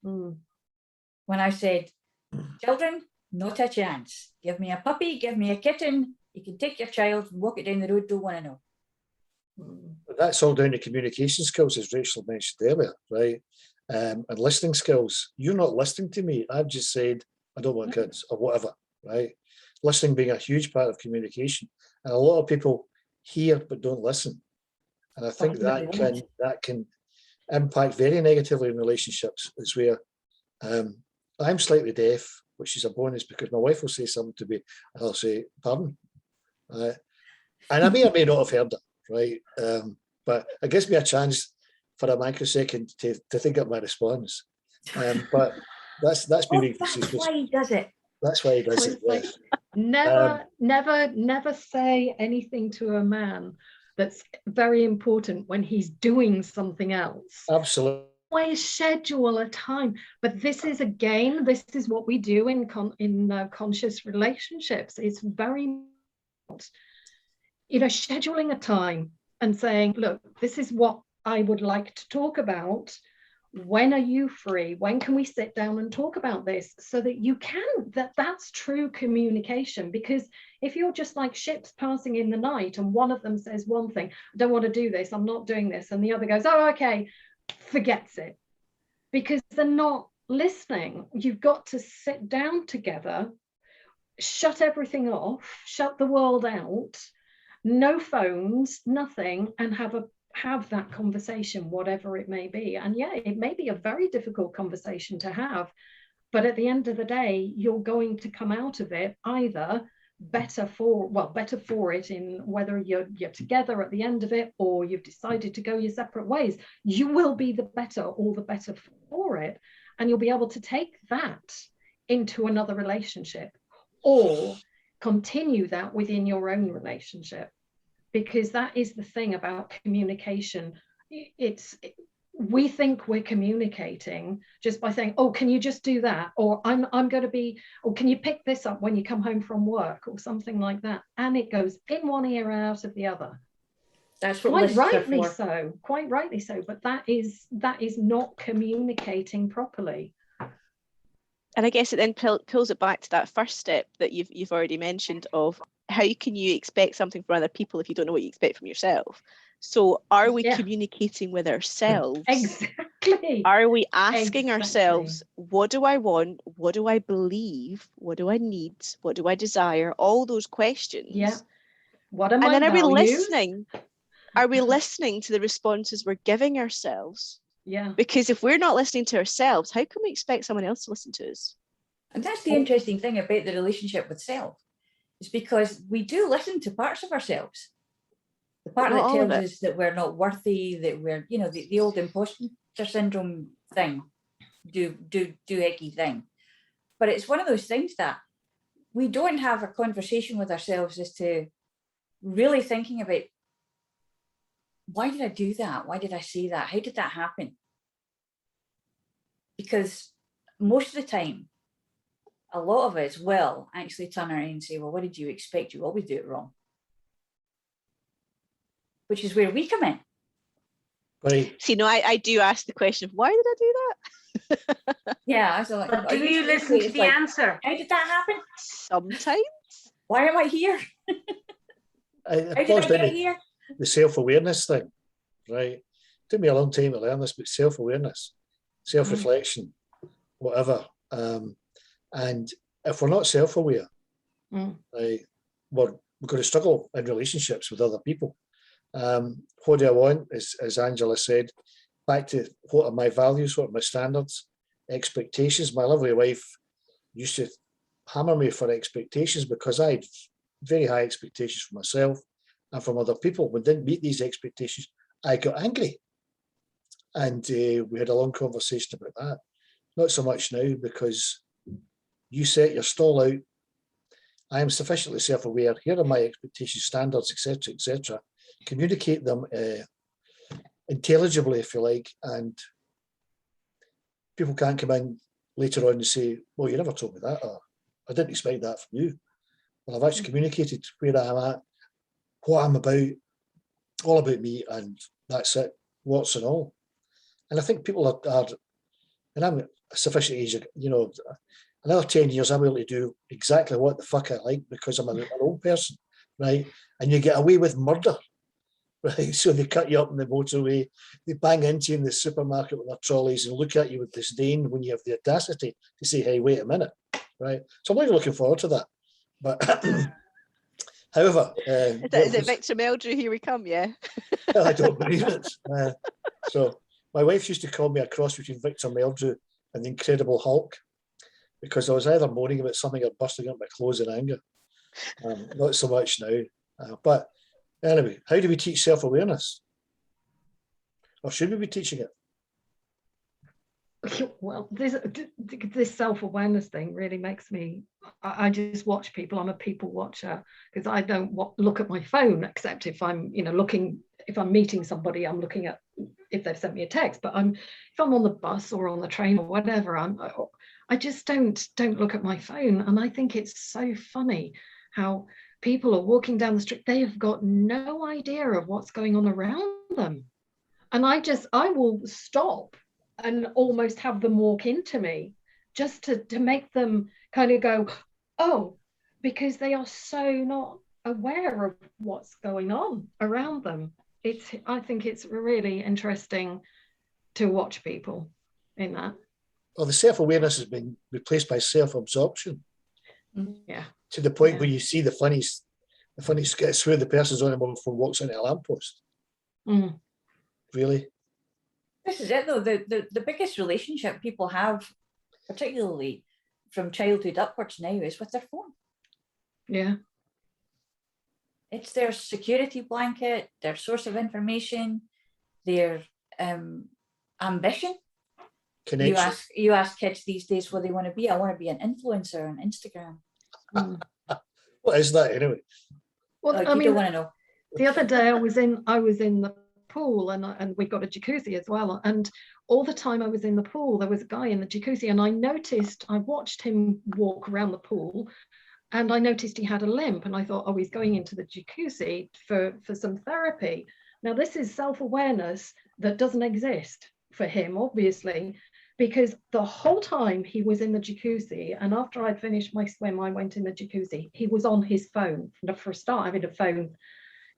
Mm. When I said, children, not a chance. Give me a puppy, give me a kitten. You can take your child and walk it down the road, don't want to know. That's all down to communication skills, as Rachel mentioned earlier, right? And listening skills. You're not listening to me. I've just said, I don't want kids or whatever, right? Listening being a huge part of communication. And a lot of people hear but don't listen. And I think that can impact very negatively in relationships. It's where I'm slightly deaf, which is a bonus because my wife will say something to me and I'll say, pardon? And I may or may not have heard it, right? But it gives me a chance for a microsecond to think up my response. But that's me. That's why he does it. That's why he does it. Like, never say anything to a man that's very important when he's doing something else. Absolutely. Always schedule a time, but this is what we do in conscious relationships. It's very, you know, scheduling a time and saying, look, this is what I would like to talk about. When are you free? When can we sit down and talk about this? So that you can, that's true communication. Because if you're just like ships passing in the night and one of them says one thing, I don't want to do this, I'm not doing this, and the other goes, oh, okay, forgets it, because they're not listening. You've got to sit down together, shut everything off, shut the world out, no phones, nothing, and have that conversation, whatever it may be. And yeah, it may be a very difficult conversation to have, but at the end of the day, you're going to come out of it either better for it, in whether you're together at the end of it or you've decided to go your separate ways. You will be the better for it, and you'll be able to take that into another relationship or continue that within your own relationship. Because that is the thing about communication. We think we're communicating just by saying, oh, can you just do that? Or I'm going to be, or can you pick this up when you come home from work, or something like that? And it goes in one ear and out of the other. That's what quite rightly so. But that is not communicating properly. And I guess it then pulls it back to that first step that you've already mentioned of how can you expect something from other people if you don't know what you expect from yourself? So are we communicating with ourselves? Exactly. Are we asking ourselves, what do I want? What do I believe? What do I need? What do I desire? All those questions. Yeah. What am I values? Are we listening? Are we listening to the responses we're giving ourselves? Yeah. Because if we're not listening to ourselves, how can we expect someone else to listen to us? And that's the interesting thing about the relationship with self, is because we do listen to parts of ourselves. The part that tells us that we're not worthy, that we're, you know, the old imposter syndrome thing, do icky thing. But it's one of those things that we don't have a conversation with ourselves as to really thinking about why did I do that? Why did I say that? How did that happen? Because most of the time, a lot of us will actually turn around and say, well, what did you expect? You always do it wrong. Which is where we come in. Right. See, no, I do ask the question of why did I do that? Yeah. So like, But do you listen to the answer? How did that happen? Sometimes. Why am I here? How How did I get here? The self-awareness thing, right? It took me a long time to learn this, but self-awareness, self-reflection, whatever. And if we're not self-aware, right, we're going to struggle in relationships with other people. What do I want, as Angela said, back to what are my values, what are my standards, expectations. My lovely wife used to hammer me for expectations because I had very high expectations for myself and from other people. When I didn't meet these expectations, I got angry. And we had a long conversation about that. Not so much now, because you set your stall out. I am sufficiently self-aware. Here are my expectations, standards, etc., etc. Communicate them intelligibly, if you like, and people can't come in later on and say, well, you never told me that, or I didn't expect that from you. Well, I've actually communicated where I am at, what I'm about, all about me, and that's it, what's and all. And I think people are and I'm a sufficient age, you know, another 10 years, I'm able to do exactly what the fuck I like because I'm an old person, right? And you get away with murder, right? So they cut you up in the motorway, they bang into you in the supermarket with their trolleys and look at you with disdain when you have the audacity to say, hey, wait a minute, right? So I'm really looking forward to that. But however... Is it Victor Meldrew, here we come, yeah? I don't believe it. So my wife used to call me a cross between Victor Meldrew and the Incredible Hulk, because I was either moaning about something or busting up my clothes in anger. Not so much now. But anyway, how do we teach self-awareness? Or should we be teaching it? Well, this self-awareness thing really makes me, I just watch people. I'm a people watcher because I don't look at my phone except if I'm, if I'm meeting somebody, I'm looking at if they've sent me a text. But if I'm on the bus or on the train or whatever, I just don't look at my phone. And I think it's so funny how people are walking down the street. They have got no idea of what's going on around them. And I will stop and almost have them walk into me just to make them kind of go, oh, because they are so not aware of what's going on around them. I think it's really interesting to watch people in that. Well, the self-awareness has been replaced by self-absorption. Yeah. To the point where you see the funny skits where the person's on a mobile phone walks into a lamppost. Really? This is it though, the biggest relationship people have, particularly from childhood upwards now, is with their phone. Yeah. It's their security blanket, their source of information, their ambition. Connection. You ask kids these days what they want to be. I want to be an influencer on Instagram. What is that anyway? Well, like, I mean, you don't want to know. The other day I was in the pool and we got a jacuzzi as well, and all the time I was in the pool there was a guy in the jacuzzi, and I watched him walk around the pool, and I noticed he had a limp, and I thought, oh, he's going into the jacuzzi for some therapy. Now this is self-awareness that doesn't exist for him, obviously, because the whole time he was in the jacuzzi, and after I'd finished my swim I went in the jacuzzi, he was on his phone. For a start, having a phone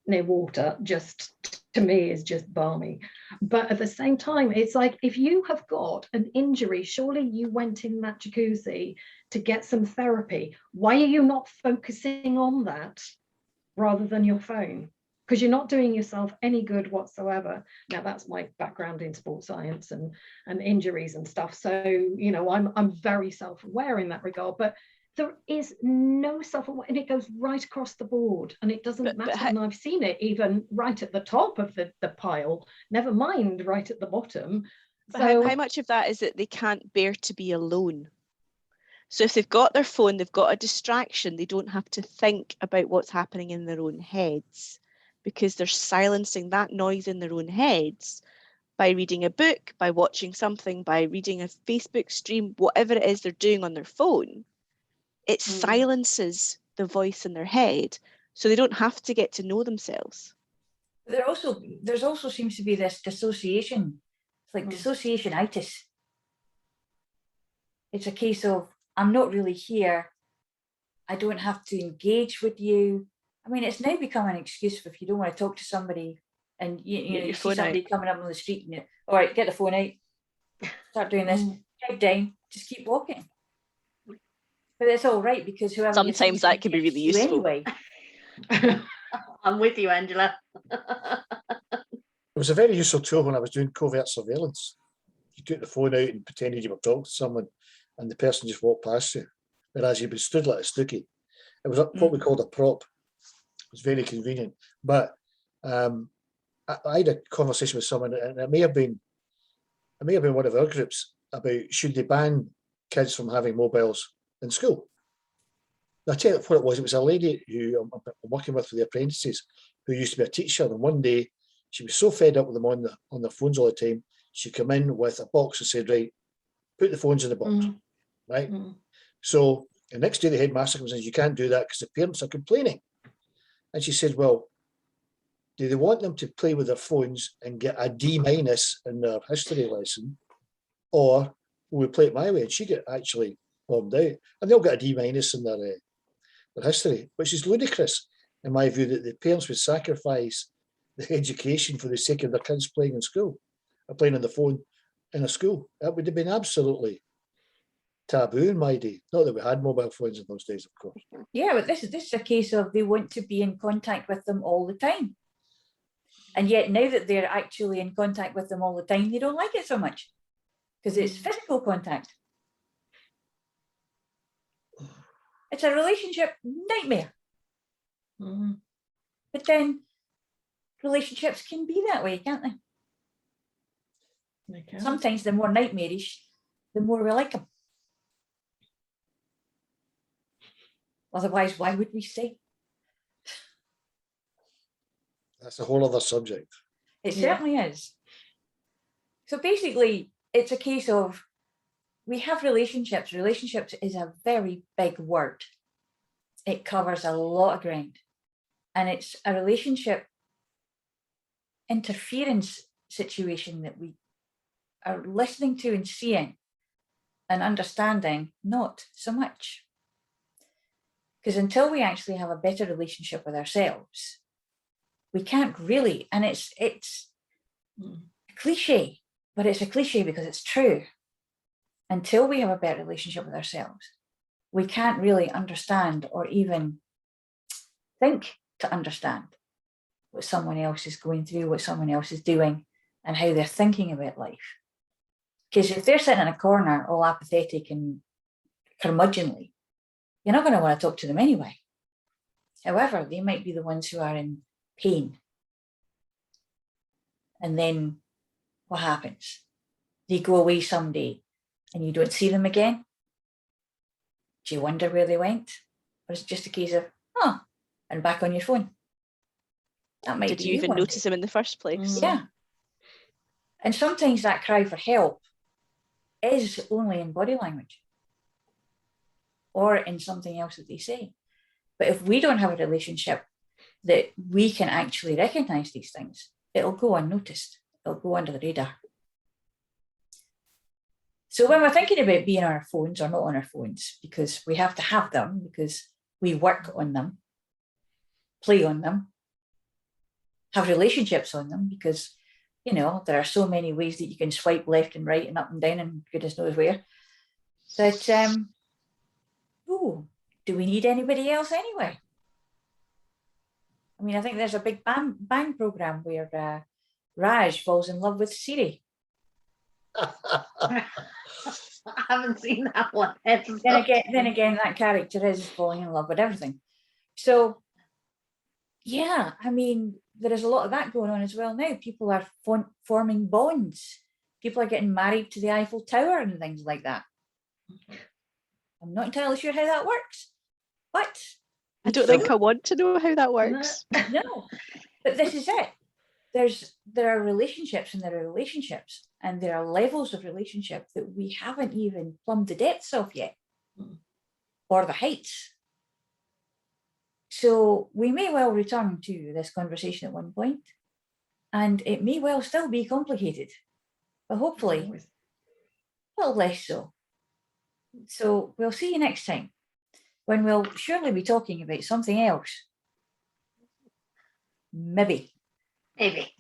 near water just to me is just balmy, but at the same time it's like, if you have got an injury, surely you went in that jacuzzi to get some therapy. Why are you not focusing on that rather than your phone? Because you're not doing yourself any good whatsoever. Now that's my background in sports science and injuries and stuff, so I'm very self-aware in that regard, but there is no self-awareness, and it goes right across the board, and it doesn't matter. And I've seen it even right at the top of the pile, never mind right at the bottom. So how much of that is that they can't bear to be alone? So if they've got their phone, they've got a distraction, they don't have to think about what's happening in their own heads because they're silencing that noise in their own heads by reading a book, by watching something, by reading a Facebook stream, whatever it is they're doing on their phone. It silences the voice in their head, so they don't have to get to know themselves. There's also seems to be this dissociation. It's like dissociationitis. It's a case of, I'm not really here. I don't have to engage with you. I mean, it's now become an excuse for if you don't want to talk to somebody and you see somebody coming up on the street and all right, get the phone out, start doing this, head down, just keep walking. But it's all right because whoever sometimes that can be really useful. Anyway. I'm with you, Angela. It was a very useful tool when I was doing covert surveillance. You took the phone out and pretended you were talking to someone and the person just walked past you, whereas you'd been stood like a stookie. It was what we called a prop. It was very convenient. But I had a conversation with someone, and it may have been one of our groups, about should they ban kids from having mobiles in school. I tell you what it was. It was a lady who I'm working with for the apprentices, who used to be a teacher, and one day she was so fed up with them on their phones all the time, she came in with a box and said, right, put the phones in the box, right? So the next day the headmaster comes in and says, you can't do that because the parents are complaining. And she said, well, do they want them to play with their phones and get a D- in their history lesson, or will we play it my way? And she got actually bombed out, and they'll get a D- in their history, which is ludicrous in my view, that the parents would sacrifice the education for the sake of their kids playing in school or playing on the phone in a school. That would have been absolutely taboo in my day. Not that we had mobile phones in those days, of course. Yeah, but this is a case of they want to be in contact with them all the time. And yet now that they're actually in contact with them all the time, they don't like it so much because it's physical contact. It's a relationship nightmare. But then relationships can be that way, can't they? They can. Sometimes the more nightmarish, the more we like them. Otherwise, why would we stay? That's a whole other subject. It certainly is. So basically, it's a case of we have relationships. Relationships is a very big word. It covers a lot of ground. And it's a relationship interference situation that we are listening to and seeing and understanding not so much. Because until we actually have a better relationship with ourselves, we can't really, and it's a cliche, but it's a cliche because it's true. Until we have a better relationship with ourselves, we can't really understand or even think to understand what someone else is going through, what someone else is doing, and how they're thinking about life. Because if they're sitting in a corner all apathetic and curmudgeonly, you're not going to want to talk to them anyway. However, they might be the ones who are in pain. And then what happens? They go away someday and you don't see them again. Do you wonder where they went? Or is it just a case of, oh, and back on your phone? That might Did be you even notice them in the first place? Yeah. And sometimes that cry for help is only in body language or in something else that they say. But if we don't have a relationship that we can actually recognize these things, it'll go unnoticed. It'll go under the radar. So when we're thinking about being on our phones or not on our phones, because we have to have them, because we work on them, play on them, have relationships on them, because, you know, there are so many ways that you can swipe left and right and up and down and goodness knows where. But, do we need anybody else anyway? I mean, I think there's a big bang program where Raj falls in love with Siri. I haven't seen that one. Then again, that character is falling in love with everything. So, yeah, I mean, there is a lot of that going on as well now. People are forming bonds. People are getting married to the Eiffel Tower and things like that. I'm not entirely sure how that works, but I don't think I want to know how that works. No, But this is it. There are relationships and there are relationships, and there are levels of relationship that we haven't even plumbed the depths of yet, or the heights. So we may well return to this conversation at one point, and it may well still be complicated, but hopefully a little less so. So we'll see you next time, when we'll surely be talking about something else. Maybe. Maybe.